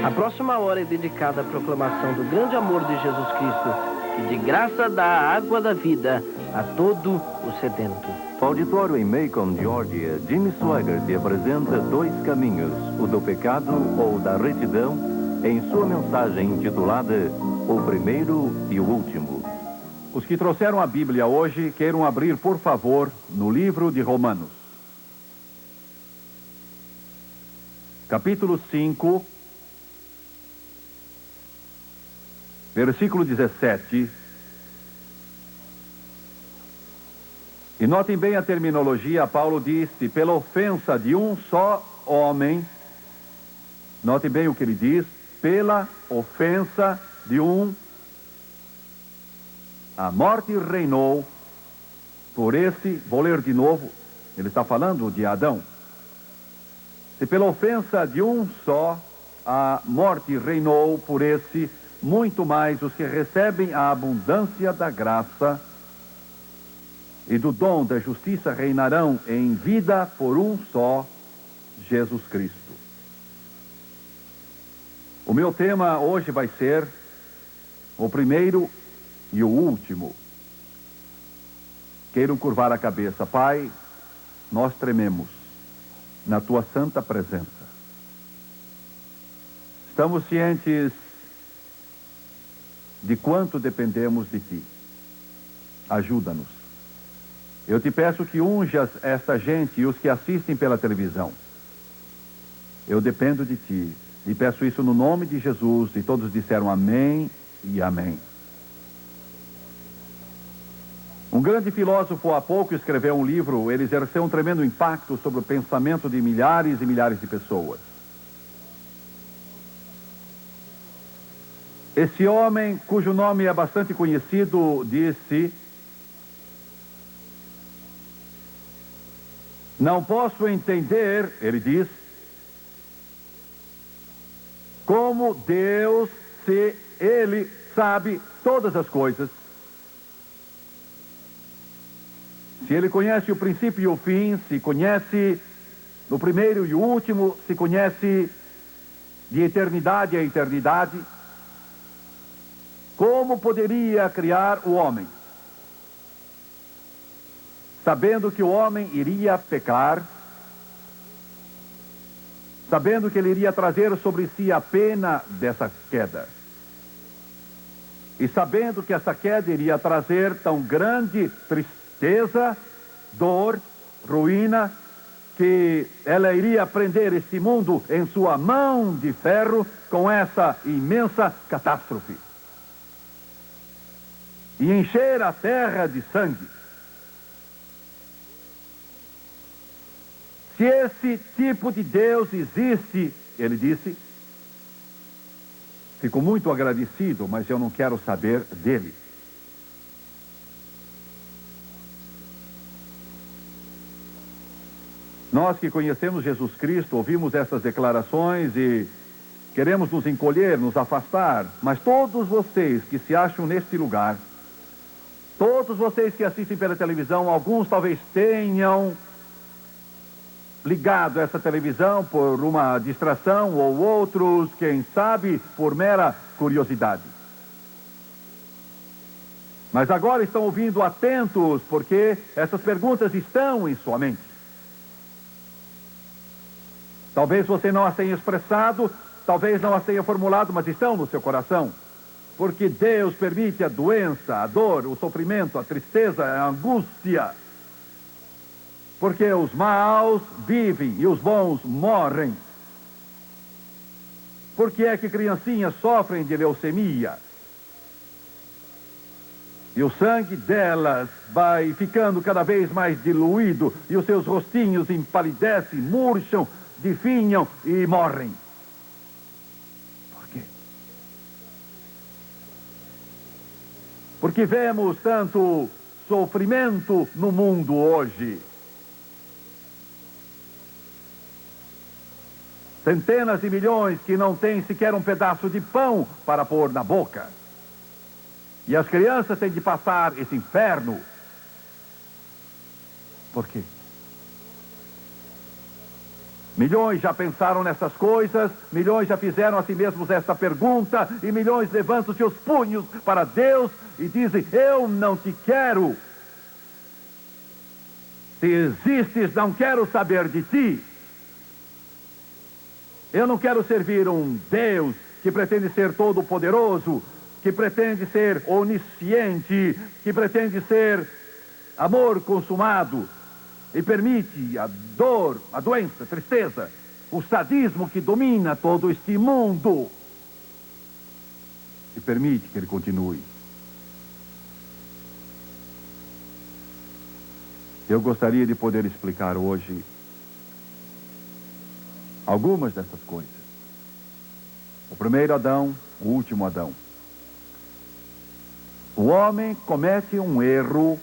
A próxima hora é dedicada à proclamação do grande amor de Jesus Cristo, que de graça dá a água da vida a todo o sedento. No auditório em Macon, Geórgia, Jimmy Swaggart te apresenta dois caminhos, o do pecado ou da retidão, em sua mensagem intitulada O Primeiro e o Último. Os que trouxeram a Bíblia hoje, queiram abrir, por favor, no livro de Romanos. Capítulo 5, versículo 17. E notem bem a terminologia. Paulo disse, pela ofensa de um só homem. Notem bem o que ele diz, pela ofensa de um, a morte reinou por esse, vou ler de novo, ele está falando de Adão. Se pela ofensa de um só, a morte reinou por esse, muito mais os que recebem a abundância da graça e do dom da justiça reinarão em vida por um só, Jesus Cristo. O meu tema hoje vai ser o primeiro e o último. Queiram curvar a cabeça. Pai, nós trememos na tua santa presença. Estamos cientes de quanto dependemos de ti. Ajuda-nos. Eu te peço que unjas esta gente e os que assistem pela televisão. Eu dependo de ti. E peço isso no nome de Jesus. E todos disseram amém e amém. Um grande filósofo há pouco escreveu um livro. Ele exerceu um tremendo impacto sobre o pensamento de milhares e milhares de pessoas. Esse homem, cujo nome é bastante conhecido, disse: não posso entender, ele diz, como Deus, se Ele sabe todas as coisas, se Ele conhece o princípio e o fim, se conhece o primeiro e o último, se conhece de eternidade a eternidade, como poderia criar o homem? Sabendo que o homem iria pecar, sabendo que ele iria trazer sobre si a pena dessa queda, e sabendo que essa queda iria trazer tão grande tristeza, dor, ruína, que ela iria prender este mundo em sua mão de ferro com essa imensa catástrofe e encher a terra de sangue. Se esse tipo de Deus existe, ele disse, fico muito agradecido, mas eu não quero saber dele. Nós que conhecemos Jesus Cristo, ouvimos essas declarações e queremos nos encolher, nos afastar, mas todos vocês que se acham neste lugar, todos vocês que assistem pela televisão, alguns talvez tenham ligado essa televisão por uma distração, ou outros, quem sabe, por mera curiosidade. Mas agora estão ouvindo atentos, porque essas perguntas estão em sua mente. Talvez você não as tenha expressado, talvez não as tenha formulado, mas estão no seu coração. Porque Deus permite a doença, a dor, o sofrimento, a tristeza, a angústia. Porque os maus vivem e os bons morrem. Por que é que criancinhas sofrem de leucemia? E o sangue delas vai ficando cada vez mais diluído e os seus rostinhos empalidecem, murcham, definham e morrem. Por quê? Porque vemos tanto sofrimento no mundo hoje. Centenas de milhões que não têm sequer um pedaço de pão para pôr na boca. E as crianças têm de passar esse inferno. Por quê? Milhões já pensaram nessas coisas, milhões já fizeram a si mesmos esta pergunta, e milhões levantam seus punhos para Deus e dizem: eu não te quero. Se existes, não quero saber de ti. Eu não quero servir um Deus que pretende ser todo-poderoso, que pretende ser onisciente, que pretende ser amor consumado, e permite a dor, a doença, a tristeza, o sadismo que domina todo este mundo, e permite que ele continue. Eu gostaria de poder explicar hoje algumas dessas coisas. O primeiro Adão, o último Adão. O homem comete um erro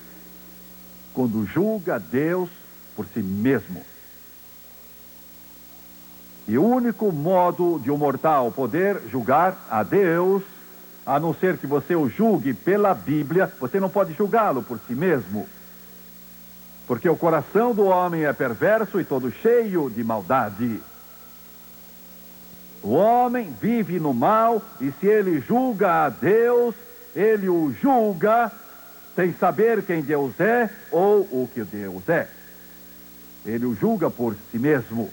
quando julga Deus por si mesmo. E o único modo de um mortal poder julgar a Deus, a não ser que você o julgue pela Bíblia, você não pode julgá-lo por si mesmo. Porque o coração do homem é perverso e todo cheio de maldade. O homem vive no mal, e se ele julga a Deus, ele o julga sem saber quem Deus é ou o que Deus é. Ele o julga por si mesmo.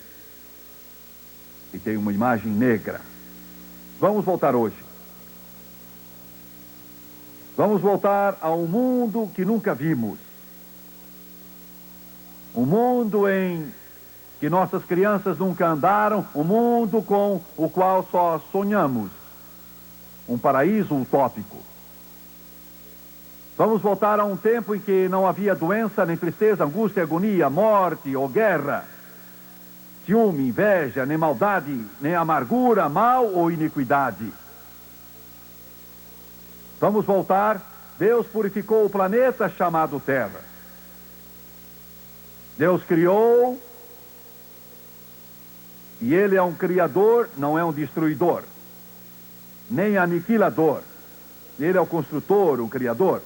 E tem uma imagem negra. Vamos voltar hoje. Vamos voltar a um mundo que nunca vimos. Um mundo em que nossas crianças nunca andaram. Um mundo com o qual só sonhamos. Um paraíso utópico. Vamos voltar a um tempo em que não havia doença, nem tristeza, angústia, agonia, morte ou guerra, ciúme, inveja, nem maldade, nem amargura, mal ou iniquidade. Vamos voltar. Deus purificou o planeta chamado Terra. Deus criou, e Ele é um criador, não é um destruidor, nem aniquilador. Ele é o construtor, o criador.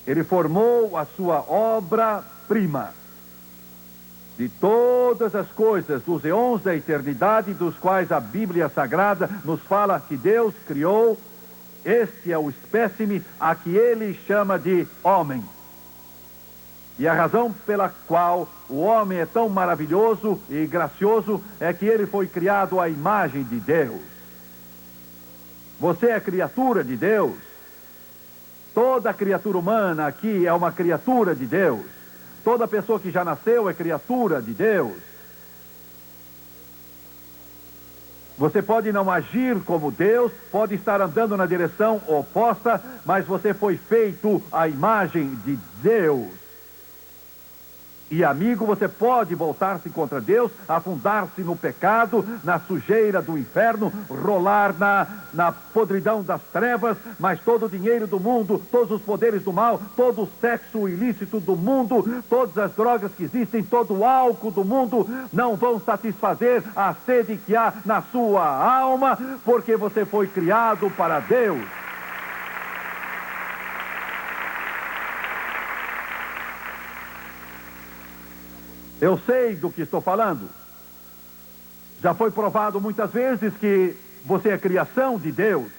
Ele formou a sua obra-prima. De todas as coisas, dos eons da eternidade, dos quais a Bíblia Sagrada nos fala que Deus criou, este é o espécime a que ele chama de homem. E a razão pela qual o homem é tão maravilhoso e gracioso é que ele foi criado à imagem de Deus. Você é criatura de Deus. Toda criatura humana aqui é uma criatura de Deus. Toda pessoa que já nasceu é criatura de Deus. Você pode não agir como Deus, pode estar andando na direção oposta, mas você foi feito à imagem de Deus. E amigo, você pode voltar-se contra Deus, afundar-se no pecado, na sujeira do inferno, rolar na podridão das trevas, mas todo o dinheiro do mundo, todos os poderes do mal, todo o sexo ilícito do mundo, todas as drogas que existem, todo o álcool do mundo, não vão satisfazer a sede que há na sua alma, porque você foi criado para Deus. Eu sei do que estou falando. Já foi provado muitas vezes que você é criação de Deus,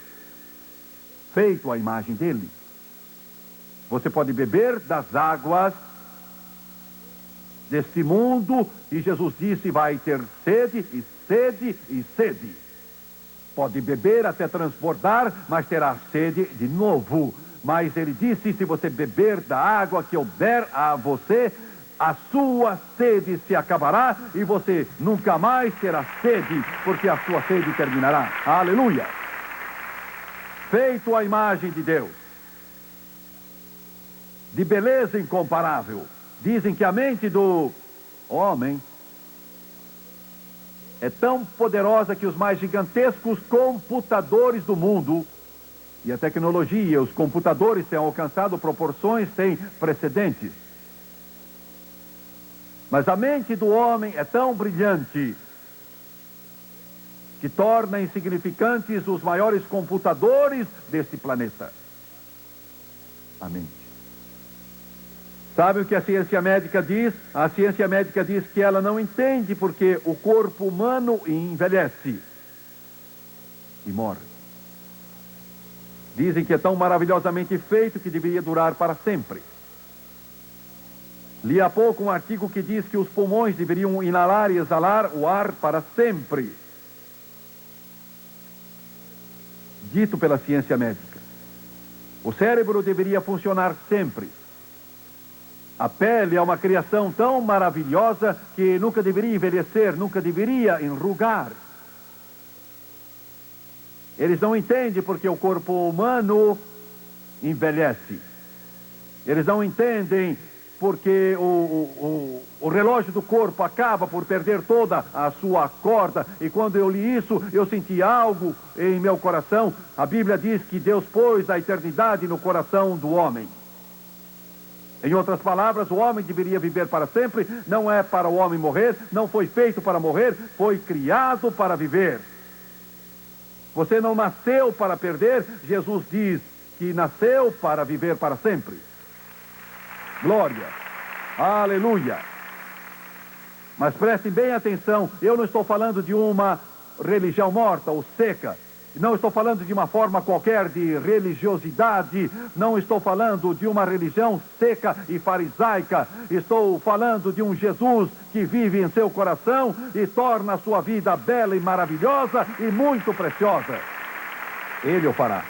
feito à imagem dele. Você pode beber das águas deste mundo, e Jesus disse: vai ter sede e sede e sede. Pode beber até transbordar, mas terá sede de novo. Mas ele disse: se você beber da água que eu der a você, a sua sede se acabará e você nunca mais terá sede, porque a sua sede terminará. Aleluia! Feito à imagem de Deus, de beleza incomparável. Dizem que a mente do homem é tão poderosa que os mais gigantescos computadores do mundo, e a tecnologia, os computadores têm alcançado proporções sem precedentes. Mas a mente do homem é tão brilhante que torna insignificantes os maiores computadores deste planeta. A mente. Sabe o que a ciência médica diz? A ciência médica diz que ela não entende porque o corpo humano envelhece e morre. Dizem que é tão maravilhosamente feito que deveria durar para sempre. Li há pouco um artigo que diz que os pulmões deveriam inalar e exalar o ar para sempre. Dito pela ciência médica. O cérebro deveria funcionar sempre. A pele é uma criação tão maravilhosa que nunca deveria envelhecer, nunca deveria enrugar. Eles não entendem porque o corpo humano envelhece. Eles não entendem porque o relógio do corpo acaba por perder toda a sua corda. E quando eu li isso, eu senti algo em meu coração. A Bíblia diz que Deus pôs a eternidade no coração do homem. Em outras palavras, o homem deveria viver para sempre. Não é para o homem morrer, não foi feito para morrer, foi criado para viver. Você não nasceu para perder. Jesus diz que nasceu para viver para sempre. Glória, aleluia. Mas prestem bem atenção, eu não estou falando de uma religião morta ou seca. Não estou falando de uma forma qualquer de religiosidade. Não estou falando de uma religião seca e farisaica. Estou falando de um Jesus que vive em seu coração e torna a sua vida bela e maravilhosa e muito preciosa. Ele o fará.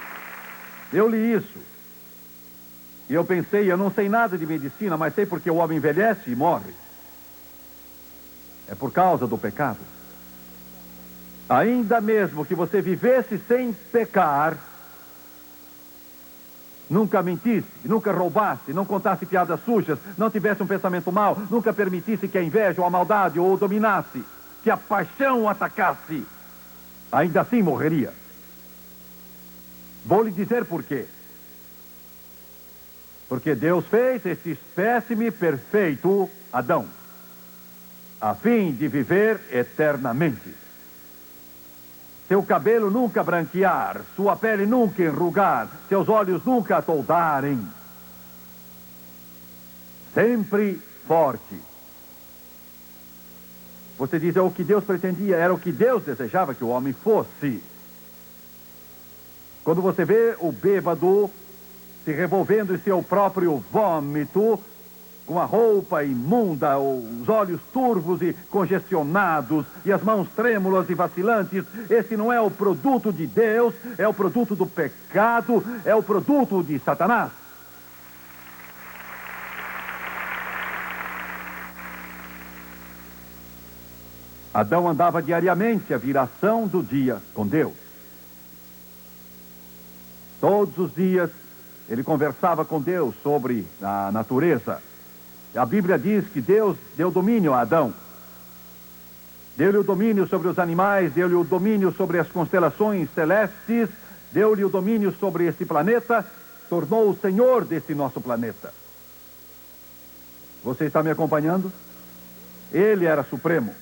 Eu li isso. E eu pensei, eu não sei nada de medicina, mas sei porque o homem envelhece e morre. É por causa do pecado. Ainda mesmo que você vivesse sem pecar, nunca mentisse, nunca roubasse, não contasse piadas sujas, não tivesse um pensamento mau, nunca permitisse que a inveja ou a maldade o dominasse, que a paixão o atacasse, ainda assim morreria. Vou lhe dizer por quê. Porque Deus fez esse espécime perfeito, Adão, a fim de viver eternamente. Seu cabelo nunca branquear, sua pele nunca enrugar, seus olhos nunca atoldarem. Sempre forte. Você diz, é o que Deus pretendia, era o que Deus desejava que o homem fosse. Quando você vê o bêbado se revolvendo em seu próprio vômito, com a roupa imunda, os olhos turvos e congestionados, e as mãos trêmulas e vacilantes, esse não é o produto de Deus, é o produto do pecado, é o produto de Satanás. Adão andava diariamente a viração do dia com Deus. Todos os dias ele conversava com Deus sobre a natureza. A Bíblia diz que Deus deu domínio a Adão. Deu-lhe o domínio sobre os animais, deu-lhe o domínio sobre as constelações celestes, deu-lhe o domínio sobre este planeta, tornou o Senhor desse nosso planeta. Você está me acompanhando? Ele era supremo.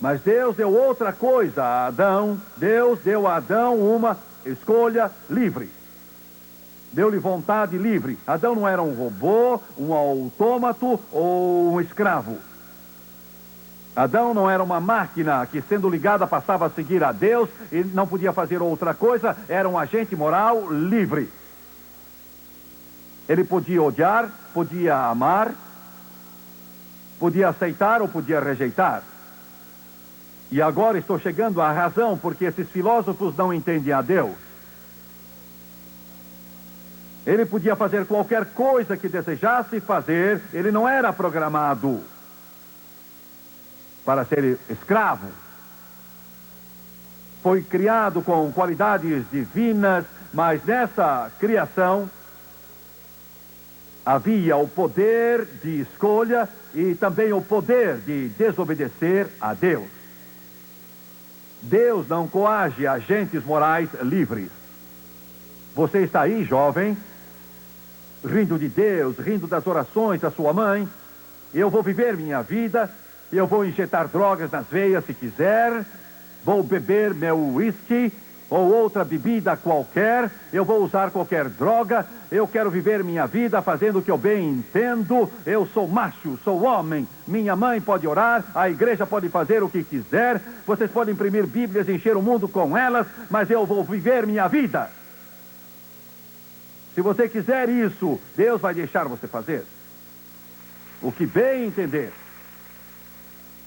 Mas Deus deu outra coisa a Adão. Deus deu a Adão uma escolha livre. Deu-lhe vontade livre. Adão não era um robô, um autômato ou um escravo. Adão não era uma máquina que, sendo ligada, passava a seguir a Deus e não podia fazer outra coisa. Era um agente moral livre. Ele podia odiar, podia amar, podia aceitar ou podia rejeitar. E agora estou chegando à razão porque esses filósofos não entendem a Deus. Ele podia fazer qualquer coisa que desejasse fazer. Ele não era programado para ser escravo. Foi criado com qualidades divinas, mas nessa criação havia o poder de escolha e também o poder de desobedecer a Deus. Deus não coage agentes morais livres. Você está aí, jovem, rindo de Deus, rindo das orações da sua mãe. Eu vou viver minha vida, eu vou injetar drogas nas veias se quiser, vou beber meu whisky, ou outra bebida qualquer, eu vou usar qualquer droga, eu quero viver minha vida fazendo o que eu bem entendo, eu sou macho, sou homem, minha mãe pode orar, a igreja pode fazer o que quiser, vocês podem imprimir bíblias e encher o mundo com elas, mas eu vou viver minha vida. Se você quiser isso, Deus vai deixar você fazer o que bem entender.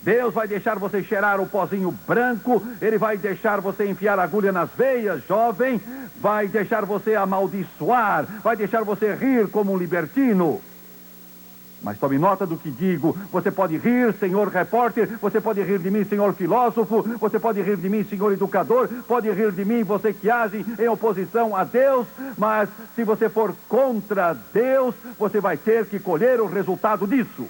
Deus vai deixar você cheirar o pozinho branco, Ele vai deixar você enfiar a agulha nas veias, jovem, vai deixar você amaldiçoar, vai deixar você rir como um libertino. Mas tome nota do que digo, você pode rir, senhor repórter, você pode rir de mim, senhor filósofo, você pode rir de mim, senhor educador, pode rir de mim, você que age em oposição a Deus, mas se você for contra Deus, você vai ter que colher o resultado disso.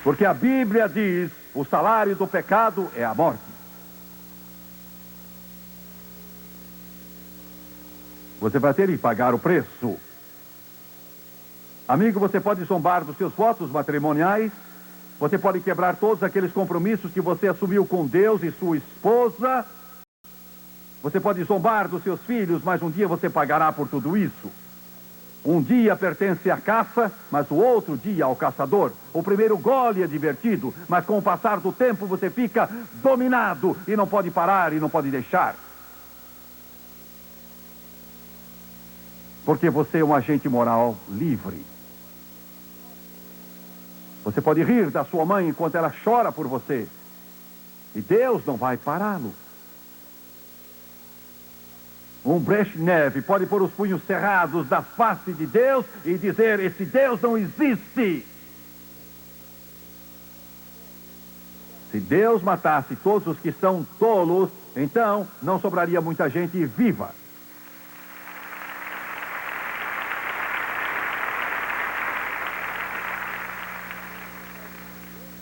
Porque a Bíblia diz, o salário do pecado é a morte. Você vai ter que pagar o preço. Amigo, você pode zombar dos seus votos matrimoniais, você pode quebrar todos aqueles compromissos que você assumiu com Deus e sua esposa, você pode zombar dos seus filhos, mas um dia você pagará por tudo isso. Um dia pertence à caça, mas o outro dia ao caçador. O primeiro gole é divertido, mas com o passar do tempo você fica dominado e não pode parar e não pode deixar. Porque você é um agente moral livre. Você pode rir da sua mãe enquanto ela chora por você. E Deus não vai pará-lo. Um Brezhnev pode pôr os punhos cerrados da face de Deus e dizer, esse Deus não existe. Se Deus matasse todos os que são tolos, então não sobraria muita gente viva.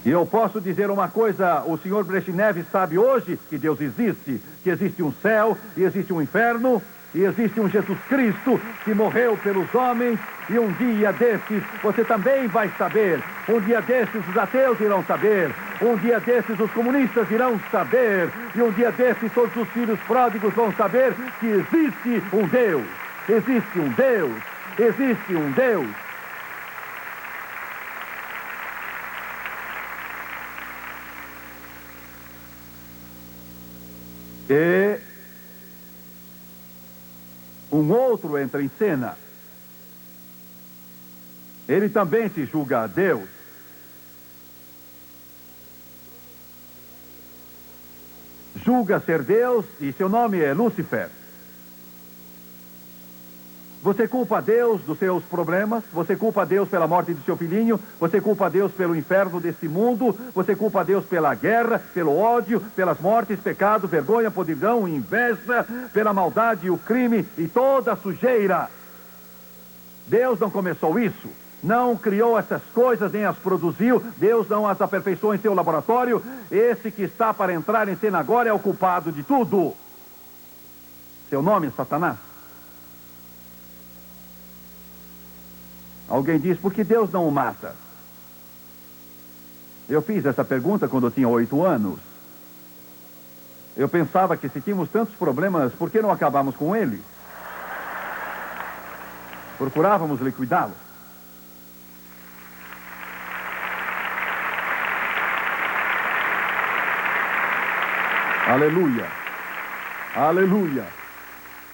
E eu posso dizer uma coisa, o senhor Brezhnev sabe hoje que Deus existe, que existe um céu e existe um inferno, e existe um Jesus Cristo que morreu pelos homens, e um dia desses você também vai saber, um dia desses os ateus irão saber, um dia desses os comunistas irão saber, e um dia desses todos os filhos pródigos vão saber que existe um Deus, existe um Deus, existe um Deus. E um outro entra em cena. Ele também se julga a Deus. Julga ser Deus e seu nome é Lúcifer. Você culpa a Deus dos seus problemas, você culpa a Deus pela morte do seu filhinho, você culpa a Deus pelo inferno desse mundo, você culpa a Deus pela guerra, pelo ódio, pelas mortes, pecado, vergonha, podridão, inveja, pela maldade, o crime e toda a sujeira. Deus não começou isso, não criou essas coisas, nem as produziu, Deus não as aperfeiçoou em seu laboratório. Esse que está para entrar em cena agora é o culpado de tudo. Seu nome é Satanás. Alguém diz, por que Deus não o mata? Eu fiz essa pergunta quando eu tinha 8 anos. Eu pensava que se tínhamos tantos problemas, por que não acabamos com ele? Procurávamos liquidá-lo. Aleluia! Aleluia!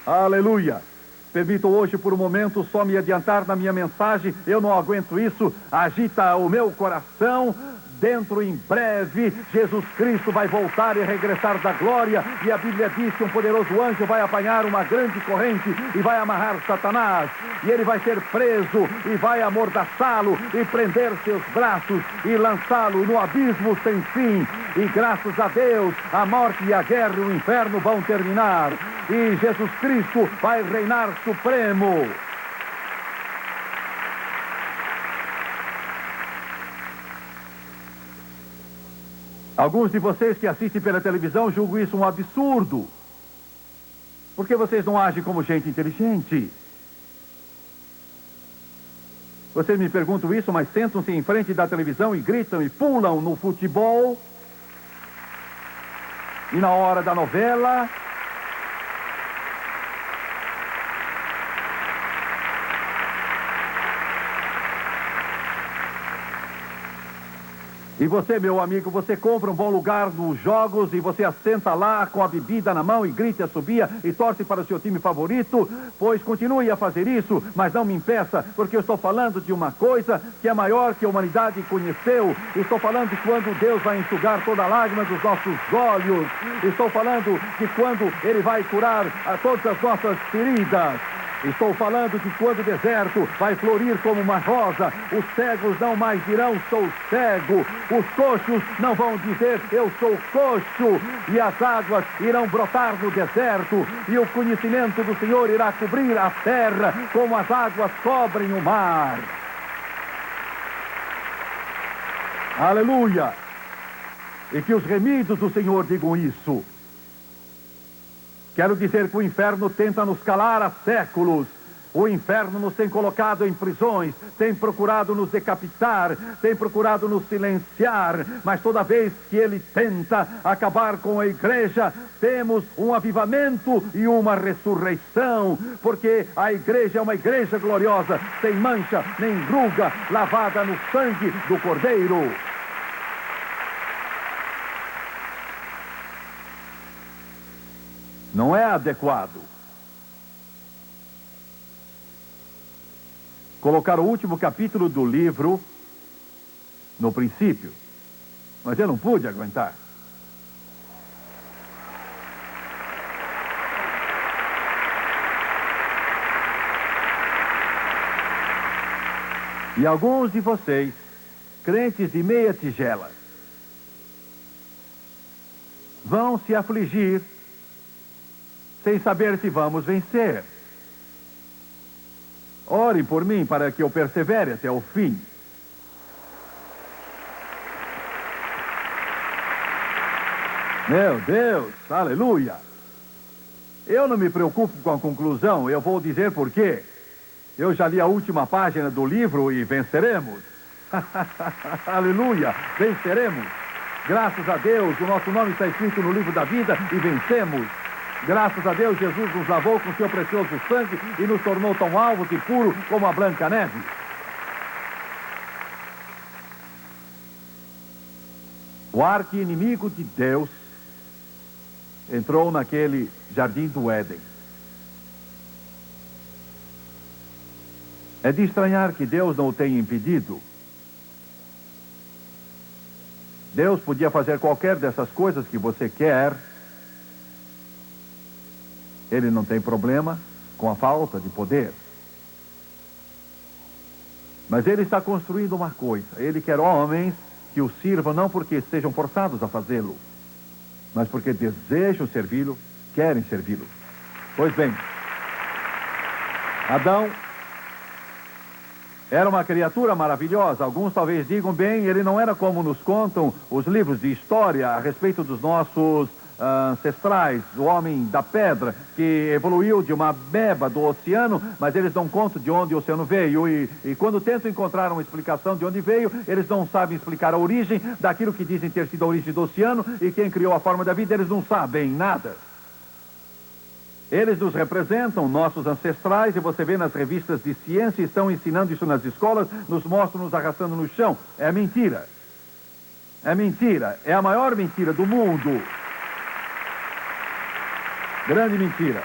Aleluia! Permito hoje por um momento só me adiantar na minha mensagem, eu não aguento isso, agita o meu coração. Dentro em breve, Jesus Cristo vai voltar e regressar da glória, e a Bíblia diz que um poderoso anjo vai apanhar uma grande corrente e vai amarrar Satanás, e ele vai ser preso e vai amordaçá-lo e prender seus braços e lançá-lo no abismo sem fim. E graças a Deus, a morte e a guerra e o inferno vão terminar, e Jesus Cristo vai reinar supremo. Alguns de vocês que assistem pela televisão julgam isso um absurdo. Por que vocês não agem como gente inteligente? Vocês me perguntam isso, mas sentam-se em frente da televisão e gritam e pulam no futebol. E na hora da novela... E você, meu amigo, você compra um bom lugar nos jogos e você assenta lá com a bebida na mão e grita, assobia e torce para o seu time favorito, pois continue a fazer isso, mas não me impeça, porque eu estou falando de uma coisa que é maior que a humanidade conheceu. Estou falando de quando Deus vai enxugar toda a lágrima dos nossos olhos. Estou falando de quando Ele vai curar a todas as nossas feridas. Estou falando de quando o deserto vai florir como uma rosa, os cegos não mais dirão, sou cego, os coxos não vão dizer, eu sou coxo, e as águas irão brotar no deserto, e o conhecimento do Senhor irá cobrir a terra, como as águas cobrem o mar. Aleluia! E que os remidos do Senhor digam isso. Quero dizer que o inferno tenta nos calar há séculos. O inferno nos tem colocado em prisões, tem procurado nos decapitar, tem procurado nos silenciar, mas toda vez que ele tenta acabar com a igreja, temos um avivamento e uma ressurreição, porque a igreja é uma igreja gloriosa, sem mancha, nem ruga, lavada no sangue do Cordeiro. Não é adequado colocar o último capítulo do livro no princípio, mas eu não pude aguentar. E alguns de vocês, crentes de meia tigela, vão se afligir sem saber se vamos vencer. Orem por mim para que eu persevere até o fim. Meu Deus, aleluia! Eu não me preocupo com a conclusão, eu vou dizer por quê. Eu já li a última página do livro e venceremos. Aleluia, venceremos. Graças a Deus, o nosso nome está escrito no livro da vida e vencemos. Graças a Deus, Jesus nos lavou com seu precioso sangue e nos tornou tão alvos e puros como a branca neve. O arqui-inimigo de Deus entrou naquele jardim do Éden. É de estranhar que Deus não o tenha impedido. Deus podia fazer qualquer dessas coisas que você quer. Ele não tem problema com a falta de poder. Mas ele está construindo uma coisa. Ele quer homens que o sirvam não porque sejam forçados a fazê-lo, mas porque desejam servi-lo, querem servi-lo. Pois bem, Adão era uma criatura maravilhosa. Alguns talvez digam, bem, ele não era como nos contam os livros de história a respeito dos nossos ancestrais, o homem da pedra, que evoluiu de uma beba do oceano, mas eles dão conta de onde o oceano veio, e quando tentam encontrar uma explicação de onde veio, eles não sabem explicar a origem daquilo que dizem ter sido a origem do oceano, e quem criou a forma da vida, eles não sabem nada. Eles nos representam, nossos ancestrais, e você vê nas revistas de ciência, estão ensinando isso nas escolas, nos mostram nos arrastando no chão. É mentira. É mentira. É a maior mentira do mundo. Grande mentira.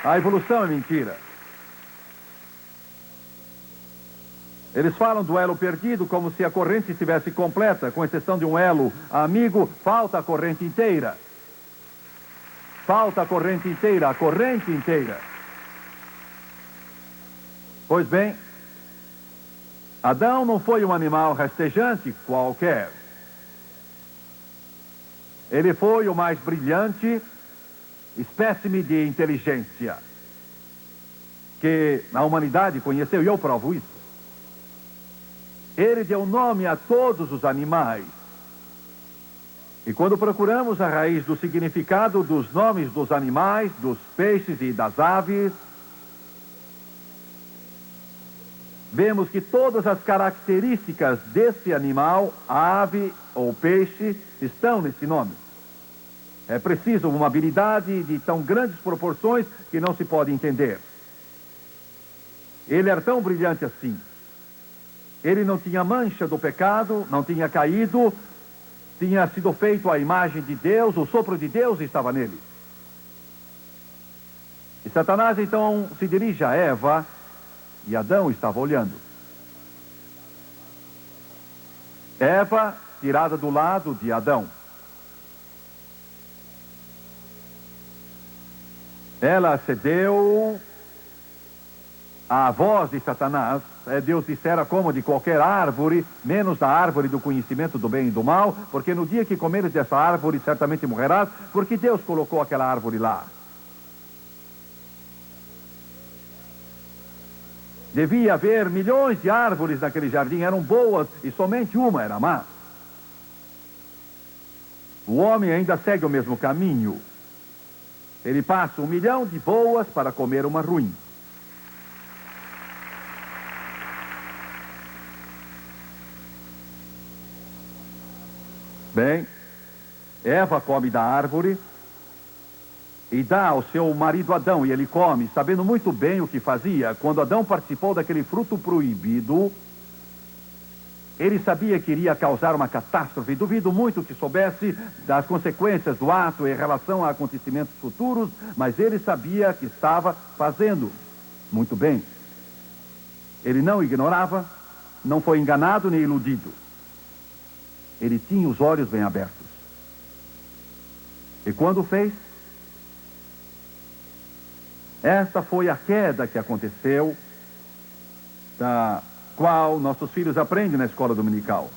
A evolução é mentira. Eles falam do elo perdido como se a corrente estivesse completa, com exceção de um elo amigo, falta a corrente inteira. Falta a corrente inteira, a corrente inteira. Pois bem, Adão não foi um animal rastejante qualquer. Ele foi o mais brilhante espécime de inteligência que a humanidade conheceu, e eu provo isso. Ele deu nome a todos os animais. E quando procuramos a raiz do significado dos nomes dos animais, dos peixes e das aves, vemos que todas as características desse animal, ave ou peixe, estão nesse nome. É preciso uma habilidade de tão grandes proporções que não se pode entender. Ele era tão brilhante assim. Ele não tinha mancha do pecado, não tinha caído, tinha sido feito à imagem de Deus, o sopro de Deus estava nele. E Satanás então se dirige a Eva, e Adão estava olhando. Eva, tirada do lado de Adão. Ela cedeu à voz de Satanás. Deus dissera como de qualquer árvore, menos da árvore do conhecimento do bem e do mal, porque no dia que comeres dessa árvore certamente morrerás, porque Deus colocou aquela árvore lá. Devia haver milhões de árvores naquele jardim, eram boas e somente uma era má. O homem ainda segue o mesmo caminho. Ele passa 1 milhão de boas para comer uma ruim. Bem, Eva come da árvore e dá ao seu marido Adão, e ele come, sabendo muito bem o que fazia. Quando Adão participou daquele fruto proibido, ele sabia que iria causar uma catástrofe. Duvido muito que soubesse das consequências do ato em relação a acontecimentos futuros, mas ele sabia que estava fazendo muito bem. Ele não ignorava, não foi enganado nem iludido. Ele tinha os olhos bem abertos. E quando fez, esta foi a queda que aconteceu, da qual nossos filhos aprendem na escola dominical.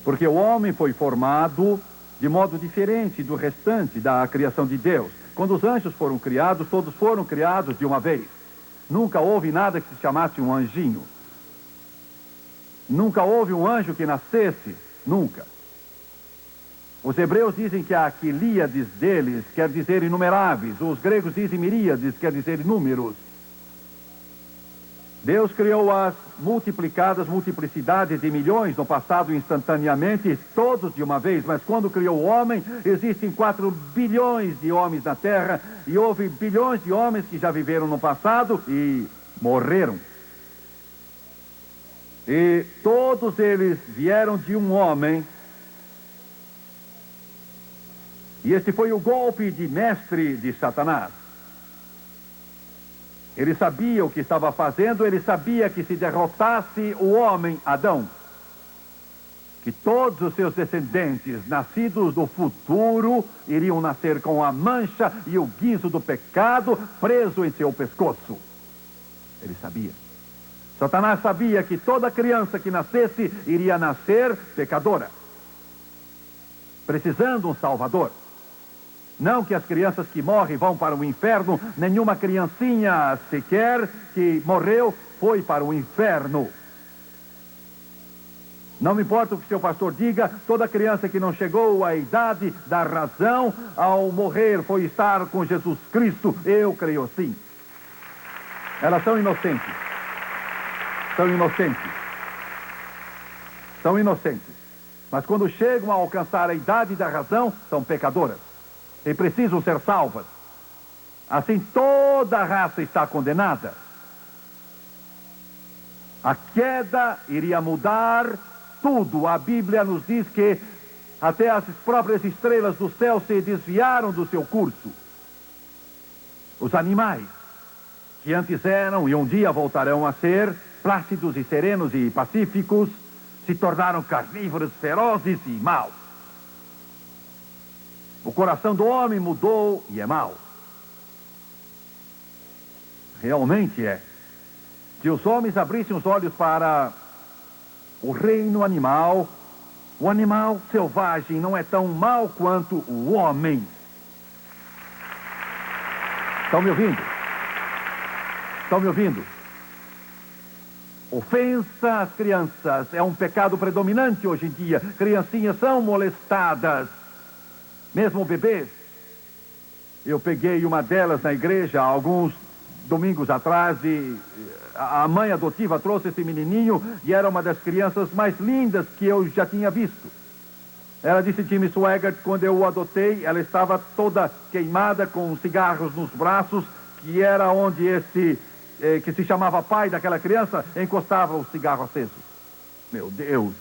Porque o homem foi formado de modo diferente do restante da criação de Deus. Quando os anjos foram criados, todos foram criados de uma vez. Nunca houve nada que se chamasse um anjinho. Nunca houve um anjo que nascesse, nunca. Os hebreus dizem que a quilíades deles quer dizer inumeráveis. Os gregos dizem miríades, quer dizer inúmeros. Deus criou as multiplicidades de milhões no passado instantaneamente, todos de uma vez. Mas quando criou o homem, existem 4 bilhões de homens na Terra. E houve bilhões de homens que já viveram no passado e morreram. E todos eles vieram de um homem. E este foi o golpe de mestre de Satanás. Ele sabia o que estava fazendo, ele sabia que se derrotasse o homem, Adão, que todos os seus descendentes, nascidos do futuro, iriam nascer com a mancha e o guizo do pecado preso em seu pescoço. Ele sabia. Satanás sabia que toda criança que nascesse iria nascer pecadora, precisando de um salvador. Não que as crianças que morrem vão para o inferno, nenhuma criancinha sequer que morreu foi para o inferno. Não me importa o que seu pastor diga, toda criança que não chegou à idade da razão, ao morrer foi estar com Jesus Cristo, eu creio sim. Elas são inocentes. São inocentes. São inocentes. Mas quando chegam a alcançar a idade da razão, são pecadoras. E precisam ser salvas. Assim toda a raça está condenada. A queda iria mudar tudo. A Bíblia nos diz que até as próprias estrelas do céu se desviaram do seu curso. Os animais, que antes eram e um dia voltarão a ser plácidos e serenos e pacíficos, se tornaram carnívoros, ferozes e maus. O coração do homem mudou e é mau. Realmente é. Se os homens abrissem os olhos para o reino animal, o animal selvagem não é tão mau quanto o homem. Estão me ouvindo? Estão me ouvindo? Ofensa às crianças é um pecado predominante hoje em dia. Criancinhas são molestadas. Mesmo bebês. Eu peguei uma delas na igreja há alguns domingos atrás e a mãe adotiva trouxe esse menininho e era uma das crianças mais lindas que eu já tinha visto. Ela disse, Jimmy Swaggart, quando eu o adotei, ela estava toda queimada com cigarros nos braços, que era onde esse, que se chamava pai daquela criança, encostava o cigarro aceso. Meu Deus!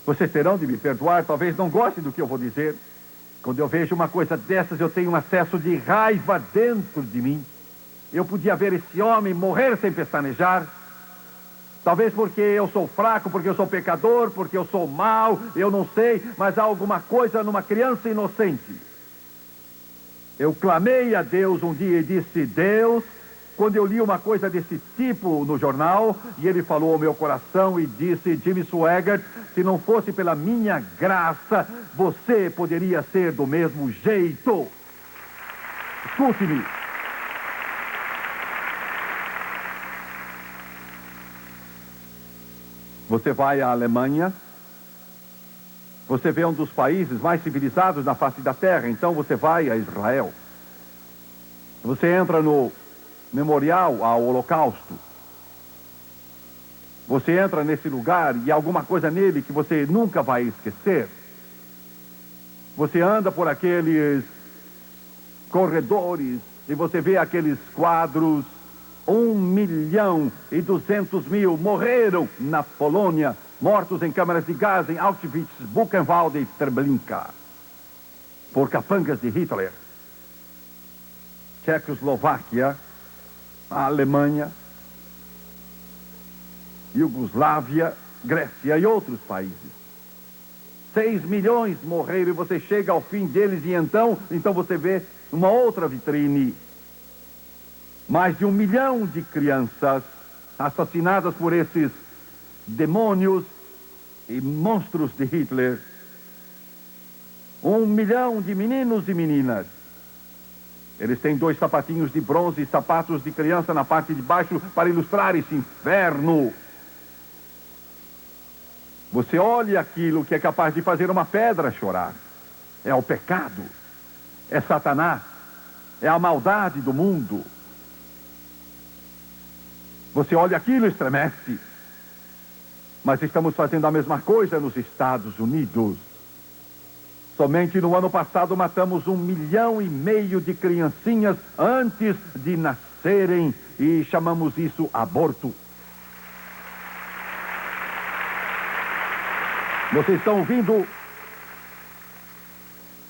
Vocês terão de me perdoar, talvez não gostem do que eu vou dizer. Quando eu vejo uma coisa dessas, eu tenho um acesso de raiva dentro de mim. Eu podia ver esse homem morrer sem pestanejar. Talvez porque eu sou fraco, porque eu sou pecador, porque eu sou mau, eu não sei, mas há alguma coisa numa criança inocente. Eu clamei a Deus um dia e disse, Deus, quando eu li uma coisa desse tipo no jornal, e ele falou ao meu coração e disse, Jimmy Swaggart, se não fosse pela minha graça, você poderia ser do mesmo jeito. Escute-me. Você vai à Alemanha, você vê um dos países mais civilizados na face da terra, então você vai a Israel. Você entra no memorial ao Holocausto. Você entra nesse lugar e há alguma coisa nele que você nunca vai esquecer. Você anda por aqueles corredores e você vê aqueles quadros. 1.200.000 morreram na Polônia, mortos em câmaras de gás em Auschwitz, Buchenwald e Treblinka, por capangas de Hitler. Tchecoslováquia, a Alemanha, Iugoslávia, Grécia e outros países. 6 milhões morreram e você chega ao fim deles e então você vê uma outra vitrine. Mais de 1 milhão de crianças assassinadas por esses demônios e monstros de Hitler. 1 milhão de meninos e meninas. Eles têm 2 sapatinhos de bronze e sapatos de criança na parte de baixo para ilustrar esse inferno. Você olha aquilo que é capaz de fazer uma pedra chorar. É o pecado. É Satanás. É a maldade do mundo. Você olha aquilo e estremece. Mas estamos fazendo a mesma coisa nos Estados Unidos. Somente no ano passado matamos 1,5 milhão de criancinhas antes de nascerem e chamamos isso aborto. Vocês estão ouvindo?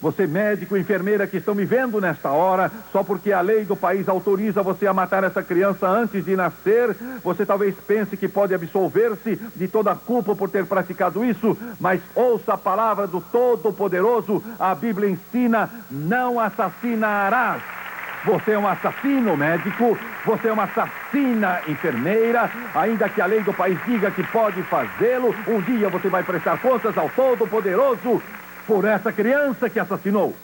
Você médico, enfermeira que estão me vendo nesta hora, só porque a lei do país autoriza você a matar essa criança antes de nascer, você talvez pense que pode absolver-se de toda a culpa por ter praticado isso, mas ouça a palavra do Todo-Poderoso, a Bíblia ensina, não assassinarás. Você é um assassino médico, você é uma assassina enfermeira, ainda que a lei do país diga que pode fazê-lo, um dia você vai prestar contas ao Todo-Poderoso por essa criança que assassinou.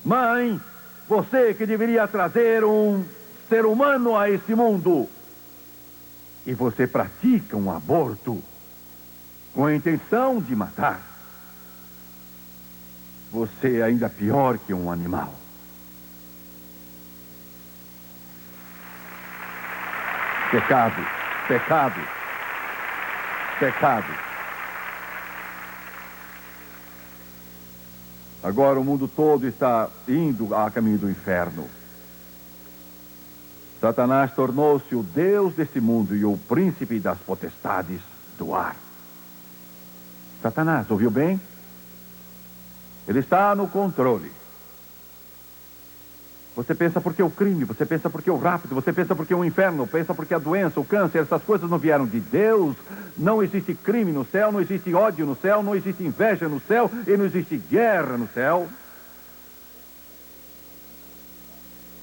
Mãe, você que deveria trazer um ser humano a esse mundo, e você pratica um aborto com a intenção de matar, você é ainda pior que um animal. Pecado, pecado, pecado. Agora o mundo todo está indo a caminho do inferno. Satanás tornou-se o Deus desse mundo e o príncipe das potestades do ar. Satanás, ouviu bem? Ele está no controle. Você pensa porque o crime, você pensa porque o rápido, você pensa porque o inferno, pensa porque a doença, o câncer, essas coisas não vieram de Deus. Não existe crime no céu, não existe ódio no céu, não existe inveja no céu e não existe guerra no céu.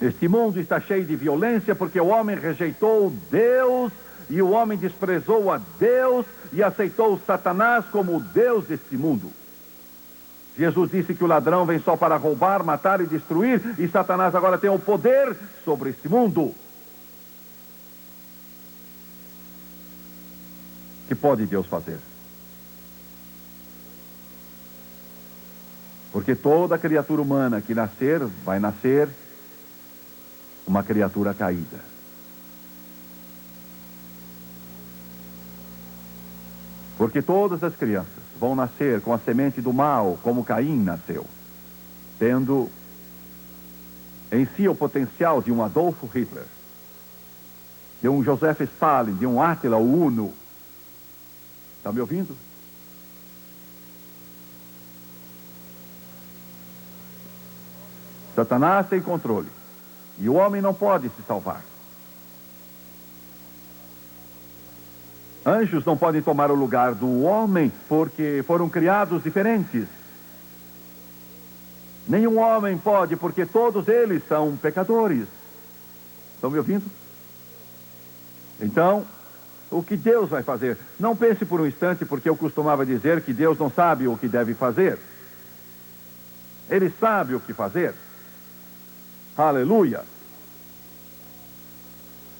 Este mundo está cheio de violência porque o homem rejeitou Deus e o homem desprezou a Deus e aceitou Satanás como o Deus deste mundo. Jesus disse que o ladrão vem só para roubar, matar e destruir, e Satanás agora tem o poder sobre este mundo. O que pode Deus fazer? Porque toda criatura humana que nascer, vai nascer uma criatura caída. Porque todas as crianças vão nascer com a semente do mal, como Caim nasceu, tendo em si o potencial de um Adolf Hitler, de um Joseph Stalin, de um Átila Uno. Está me ouvindo? Satanás tem controle. E o homem não pode se salvar. Anjos não podem tomar o lugar do homem porque foram criados diferentes. Nenhum homem pode, porque todos eles são pecadores. Estão me ouvindo? Então, o que Deus vai fazer? Não pense por um instante, porque eu costumava dizer que Deus não sabe o que deve fazer. Ele sabe o que fazer. Aleluia!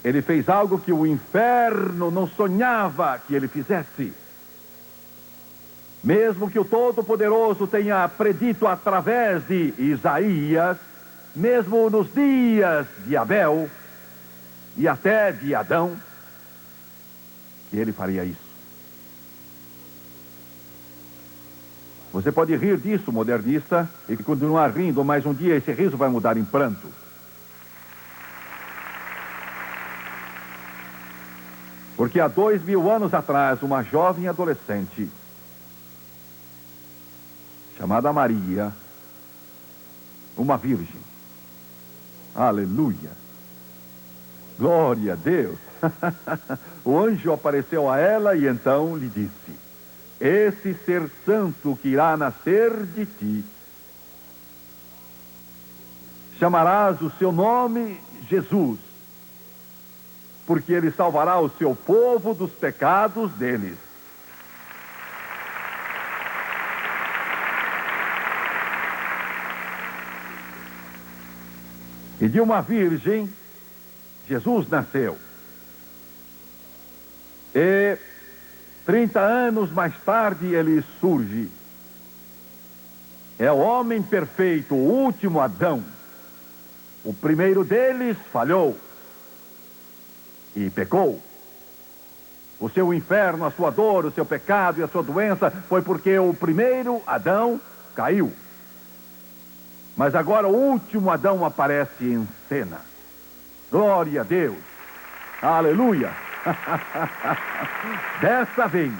Ele fez algo que o inferno não sonhava que ele fizesse. Mesmo que o Todo-Poderoso tenha predito através de Isaías, mesmo nos dias de Abel e até de Adão, que ele faria isso. Você pode rir disso, modernista, e continuar rindo, mas um dia esse riso vai mudar em pranto. Porque há 2000 anos atrás, uma jovem adolescente, chamada Maria, uma virgem, aleluia, glória a Deus, o anjo apareceu a ela e então lhe disse: esse ser santo que irá nascer de ti, chamarás o seu nome Jesus, porque ele salvará o seu povo dos pecados deles. E de uma virgem, Jesus nasceu. E 30 anos mais tarde ele surge. É o homem perfeito, o último Adão. O primeiro deles falhou e pecou. O seu inferno, a sua dor, o seu pecado e a sua doença foi porque o primeiro Adão caiu. Mas agora o último Adão aparece em cena. Glória a Deus. Aleluia. Dessa vez,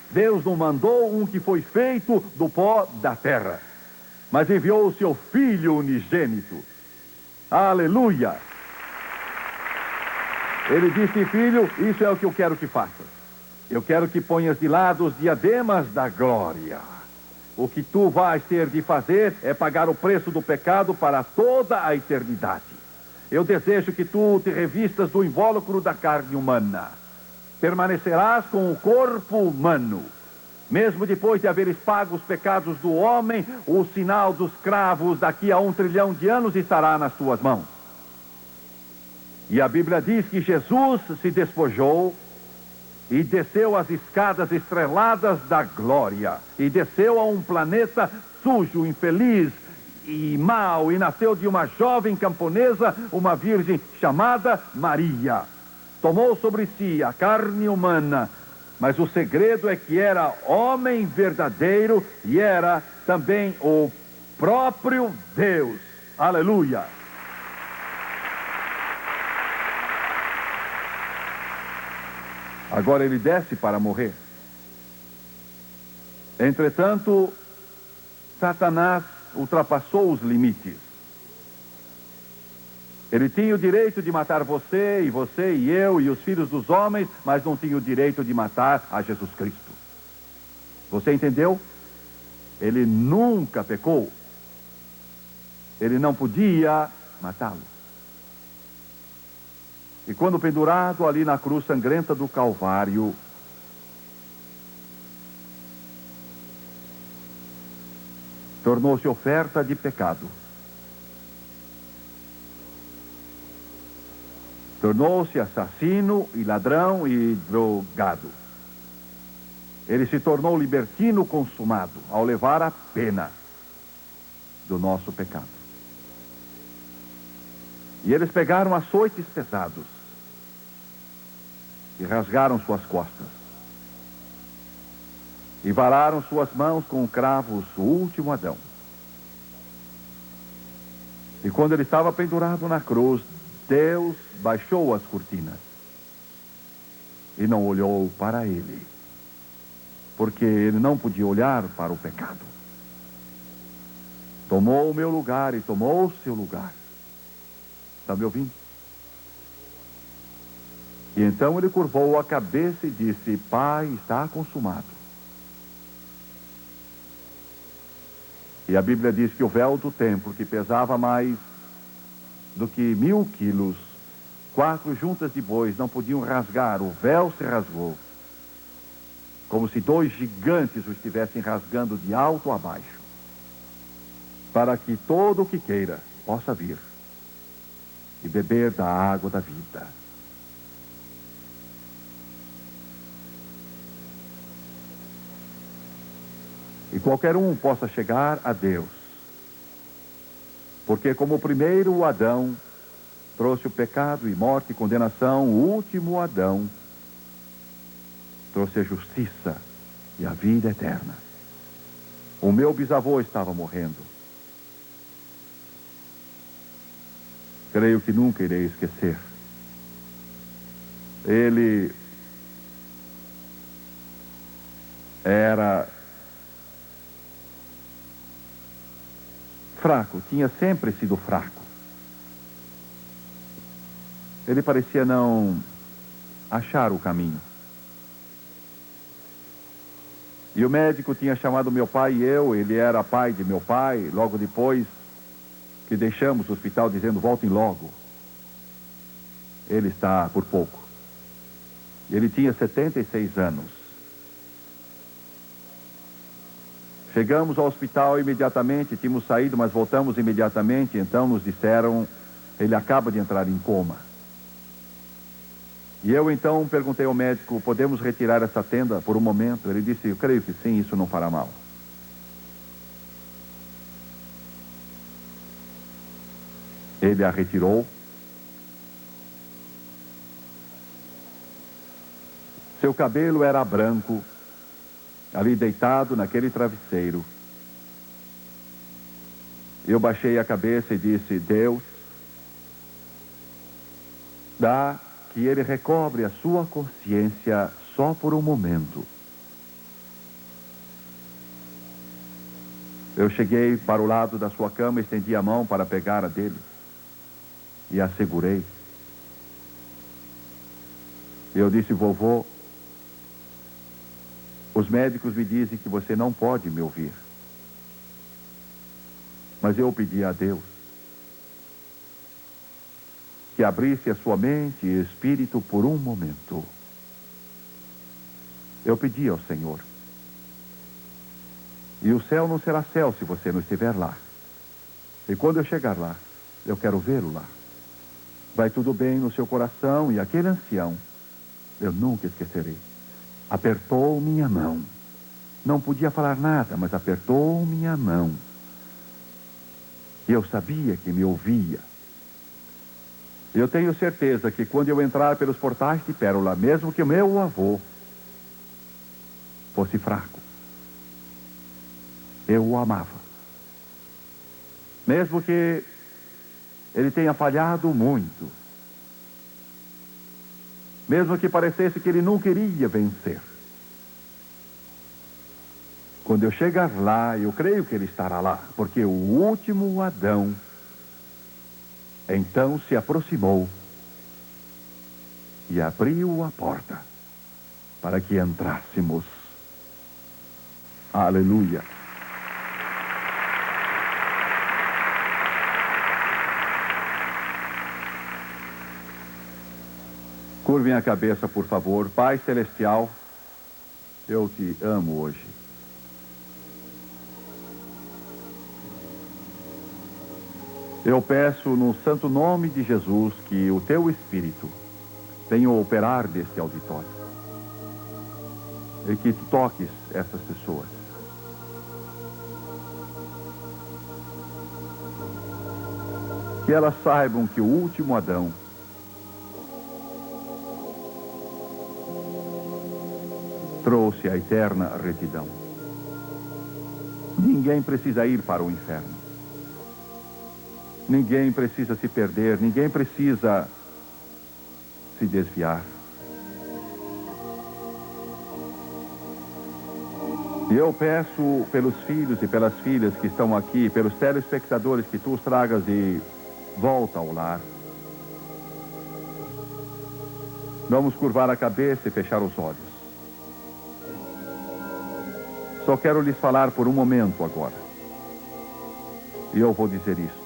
Deus não mandou um que foi feito do pó da terra, mas enviou o seu Filho unigênito. Aleluia. Ele disse: filho, isso é o que eu quero que faças. Eu quero que ponhas de lado os diademas da glória. O que tu vais ter de fazer é pagar o preço do pecado para toda a eternidade. Eu desejo que tu te revistas do invólucro da carne humana. Permanecerás com o corpo humano. Mesmo depois de haveres pago os pecados do homem, o sinal dos cravos daqui a 1 trilhão de anos estará nas tuas mãos. E a Bíblia diz que Jesus se despojou e desceu as escadas estreladas da glória, e desceu a um planeta sujo, infeliz e mau, e nasceu de uma jovem camponesa, uma virgem chamada Maria. Tomou sobre si a carne humana, mas o segredo é que era homem verdadeiro e era também o próprio Deus. Aleluia! Agora ele desce para morrer. Entretanto, Satanás ultrapassou os limites. Ele tinha o direito de matar você e eu e os filhos dos homens, mas não tinha o direito de matar a Jesus Cristo. Você entendeu? Ele nunca pecou. Ele não podia matá-lo. E quando pendurado ali na cruz sangrenta do Calvário, tornou-se oferta de pecado. Tornou-se assassino e ladrão e drogado. Ele se tornou libertino consumado ao levar a pena do nosso pecado. E eles pegaram açoites pesados e rasgaram suas costas. E vararam suas mãos com cravos, o último Adão. E quando ele estava pendurado na cruz, Deus baixou as cortinas e não olhou para ele, porque ele não podia olhar para o pecado. Tomou o meu lugar e tomou o seu lugar. Está me ouvindo? E então ele curvou a cabeça e disse: Pai, está consumado. E a Bíblia diz que o véu do templo, que pesava mais do que 1000 quilos, 4 juntas de bois não podiam rasgar, o véu se rasgou, como se 2 gigantes o estivessem rasgando de alto a baixo, para que todo o que queira possa vir e beber da água da vida. E qualquer um possa chegar a Deus, porque como o primeiro Adão trouxe o pecado e morte e condenação, o último Adão trouxe a justiça e a vida eterna. O meu bisavô estava morrendo. Creio que nunca irei esquecer. Ele era fraco, tinha sempre sido fraco. Ele parecia não achar o caminho. E o médico tinha chamado meu pai e eu, ele era pai de meu pai, logo depois que deixamos o hospital, dizendo: voltem logo. Ele está por pouco. E ele tinha 76 anos. Chegamos ao hospital imediatamente, tínhamos saído, mas voltamos imediatamente. Então nos disseram: ele acaba de entrar em coma. E eu então perguntei ao médico: podemos retirar essa tenda por um momento? Ele disse: eu creio que sim, isso não fará mal. Ele a retirou. Seu cabelo era branco, ali deitado naquele travesseiro. Eu baixei a cabeça e disse: Deus, dá que ele recobre a sua consciência só por um momento. Eu cheguei para o lado da sua cama, estendi a mão para pegar a dele e a segurei. Eu disse: vovô, os médicos me dizem que você não pode me ouvir. Mas eu pedi a Deus que abrisse a sua mente e espírito por um momento. Eu pedi ao Senhor. E o céu não será céu se você não estiver lá. E quando eu chegar lá, eu quero vê-lo lá. Vai tudo bem no seu coração? E aquele ancião, eu nunca esquecerei, apertou minha mão. Não podia falar nada, mas apertou minha mão. E eu sabia que me ouvia. Eu tenho certeza que quando eu entrar pelos portais de Pérola, mesmo que o meu avô fosse fraco, eu o amava. Mesmo que ele tenha falhado muito, mesmo que parecesse que ele não queria vencer, quando eu chegar lá, eu creio que ele estará lá, porque o último Adão então se aproximou e abriu a porta para que entrássemos. Aleluia. Curvem a cabeça, por favor. Pai Celestial, eu te amo hoje. Eu peço no santo nome de Jesus que o teu Espírito venha operar deste auditório e que tu toques essas pessoas. Que elas saibam que o último Adão trouxe a eterna retidão. Ninguém precisa ir para o inferno. Ninguém precisa se perder, ninguém precisa se desviar. E eu peço pelos filhos e pelas filhas que estão aqui, pelos telespectadores, que tu os tragas de volta ao lar. Vamos curvar a cabeça e fechar os olhos. Só quero lhes falar por um momento agora. E eu vou dizer isto.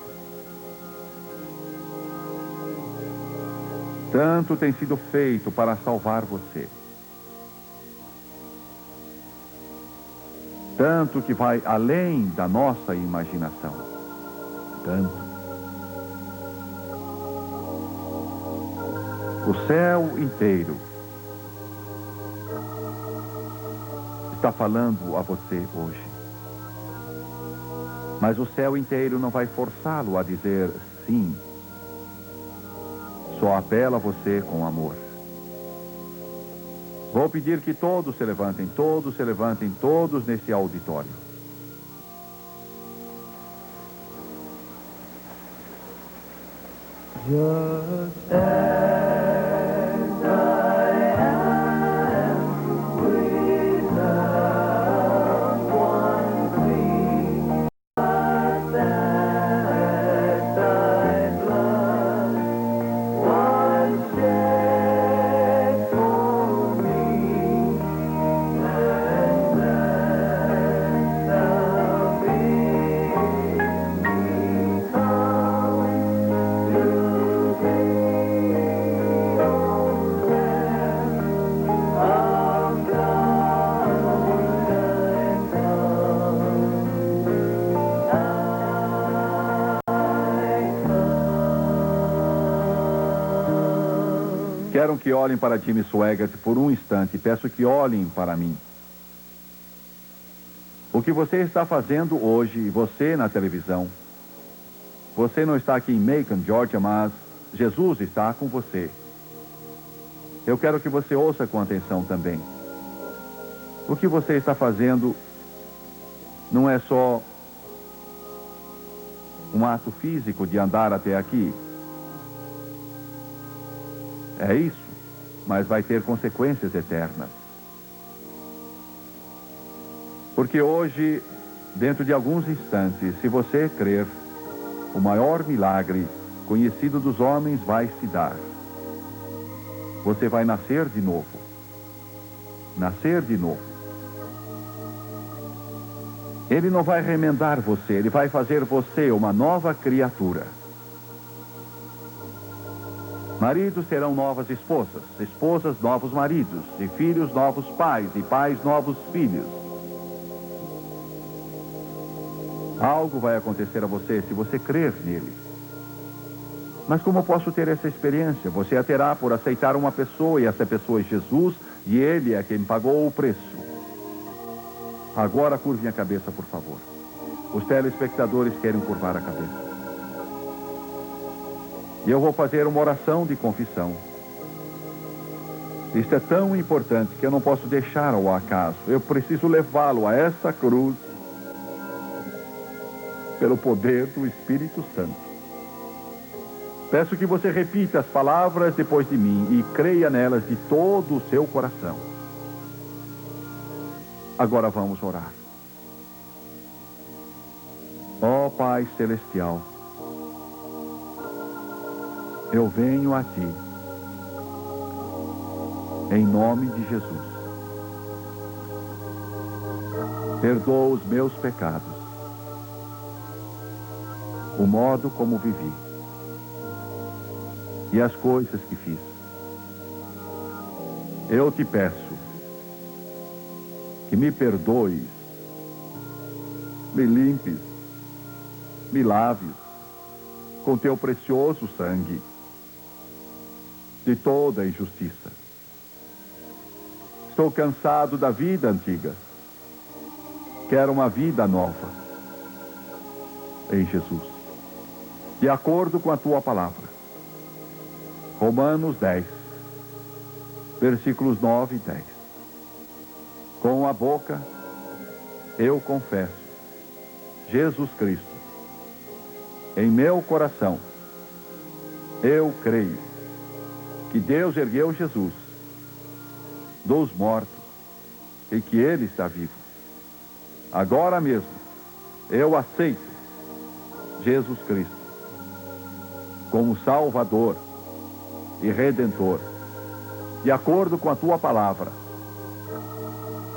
Tanto tem sido feito para salvar você. Tanto que vai além da nossa imaginação. Tanto. O céu inteiro está falando a você hoje. Mas o céu inteiro não vai forçá-lo a dizer sim. Só apela a você com amor. Vou pedir que todos se levantem, todos nesse auditório. Just as I am, without one plea, but that thy blood was shed for me, and that thou bidst me come to Quero que olhem para Jimmy Swaggart por um instante. Peço que olhem para mim. O que você está fazendo hoje, você na televisão, você não está aqui em Macon, Georgia, mas Jesus está com você. Eu quero que você ouça com atenção também. O que você está fazendo não é só um ato físico de andar até aqui. É isso, mas vai ter consequências eternas. Porque hoje, dentro de alguns instantes, se você crer, o maior milagre conhecido dos homens vai se dar. Você vai nascer de novo. Nascer de novo. Ele não vai remendar você, ele vai fazer você uma nova criatura. Maridos terão novas esposas, esposas novos maridos, e filhos novos pais, e pais novos filhos. Algo vai acontecer a você se você crer nele. Mas como posso ter essa experiência? Você a terá por aceitar uma pessoa, e essa pessoa é Jesus, e ele é quem pagou o preço. Agora curvem a cabeça, por favor. Os telespectadores querem curvar a cabeça. E eu vou fazer uma oração de confissão. Isto é tão importante que eu não posso deixar ao acaso. Eu preciso levá-lo a essa cruz pelo poder do Espírito Santo. Peço que você repita as palavras depois de mim e creia nelas de todo o seu coração. Agora vamos orar. Ó Pai Celestial, eu venho a Ti, em nome de Jesus. Perdoa os meus pecados, o modo como vivi e as coisas que fiz. Eu te peço que me perdoes, me limpes, me laves com Teu precioso sangue de toda injustiça. Estou cansado da vida antiga. Quero uma vida nova em Jesus. de acordo com a tua palavra. Romanos 10, versículos 9 e 10. Com a boca eu confesso Jesus Cristo. Em meu coração eu creio que Deus ergueu Jesus dos mortos e que Ele está vivo. Agora mesmo eu aceito Jesus Cristo como Salvador e Redentor, de acordo com a tua palavra,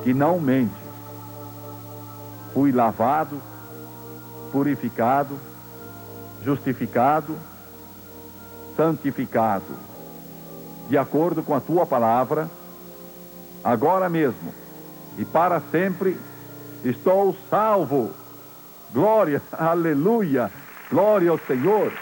que não mente. Fui lavado, purificado, justificado, santificado, de acordo com a tua palavra, agora mesmo e para sempre estou salvo. Glória, aleluia, glória ao Senhor.